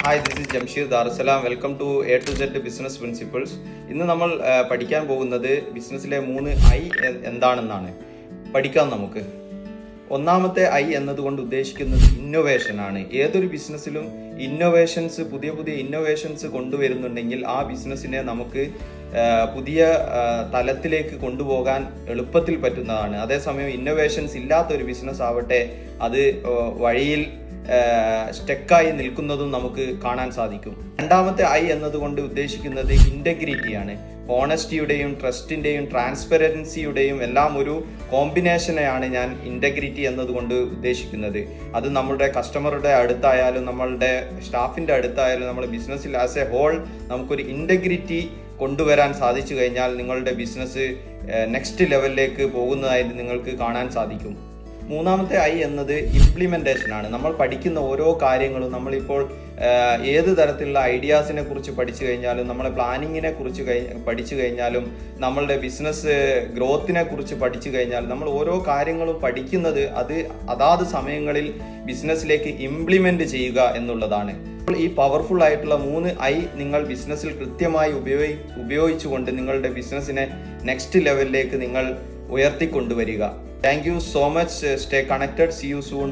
Hi, this is Jamsheer Darussalam. Welcome to A to Z business principles. ഇന്ന് നമ്മൾ പഠിക്കാൻ പോകുന്നത് ബിസിനസ്സിലെ 3 ഐ എന്താണെന്നാണ്. പഠിക്കാം നമുക്ക്. ഒന്നാമത്തെ ഐ എന്നതുകൊണ്ട് ഉദ്ദേശിക്കുന്നത് ഇന്നോവേഷൻ ആണ്. ഏതൊരു ബിസിനസ്സിലും പുതിയ പുതിയ ഇന്നോവേഷൻസ് കൊണ്ടുവരുന്നുണ്ടെങ്കിൽ ആ ബിസിനസ്സിനെ നമുക്ക് പുതിയ തലത്തിലേക്ക് കൊണ്ടുപോകാൻ എളുപ്പത്തിൽ പറ്റുന്നതാണ്. അതേസമയം ഇന്നോവേഷൻസ് ഇല്ലാത്തൊരു ബിസിനസ് ആവട്ടെ, അത് വഴിയിൽ സ്റ്റക്കായി നിൽക്കുന്നതും നമുക്ക് കാണാൻ സാധിക്കും. രണ്ടാമത്തെ ഐ എന്നതുകൊണ്ട് ഉദ്ദേശിക്കുന്നത് ഇന്റഗ്രിറ്റിയാണ്. ഓണസ്റ്റിയുടെയും ട്രസ്റ്റിന്റെയും ട്രാൻസ്പെറൻസിയുടെയും എല്ലാം ഒരു കോമ്പിനേഷനെയാണ് ഞാൻ ഇന്റഗ്രിറ്റി എന്നതുകൊണ്ട് ഉദ്ദേശിക്കുന്നത്. അത് നമ്മളുടെ കസ്റ്റമറുടെ അടുത്തായാലും നമ്മളുടെ സ്റ്റാഫിന്റെ അടുത്തായാലും നമ്മുടെ ബിസിനസ്സിൽ ആസ് എ ഹോൾ നമുക്കൊരു ഇന്റഗ്രിറ്റി കൊണ്ടുവരാൻ സാധിച്ചു കഴിഞ്ഞാൽ നിങ്ങളുടെ ബിസിനസ് നെക്സ്റ്റ് ലെവലിലേക്ക് പോകുന്നതായിട്ട് നിങ്ങൾക്ക് കാണാൻ സാധിക്കും. മൂന്നാമത്തെ ഐ എന്നത് ഇംപ്ലിമെന്റേഷൻ ആണ്. നമ്മൾ പഠിക്കുന്ന ഓരോ കാര്യങ്ങളും, നമ്മളിപ്പോൾ ഏത് തരത്തിലുള്ള ഐഡിയാസിനെ കുറിച്ച് പഠിച്ചു കഴിഞ്ഞാലും, നമ്മളെ പ്ലാനിങ്ങിനെ കുറിച്ച് പഠിച്ചു കഴിഞ്ഞാലും, നമ്മളുടെ ബിസിനസ് ഗ്രോത്തിനെ കുറിച്ച് പഠിച്ചു കഴിഞ്ഞാലും, നമ്മൾ ഓരോ കാര്യങ്ങളും പഠിക്കുന്നത് അത് അതാത് സമയങ്ങളിൽ ബിസിനസ്സിലേക്ക് ഇംപ്ലിമെന്റ് ചെയ്യുക എന്നുള്ളതാണ്. ഈ പവർഫുൾ ആയിട്ടുള്ള 3 ഐ നിങ്ങൾ ബിസിനസ്സിൽ കൃത്യമായി ഉപയോഗിച്ചുകൊണ്ട് നിങ്ങളുടെ ബിസിനസ്സിനെ നെക്സ്റ്റ് ലെവലിലേക്ക് നിങ്ങൾ ഉയർത്തിക്കൊണ്ടുവരിക. Thank you so much. Stay connected. See you soon.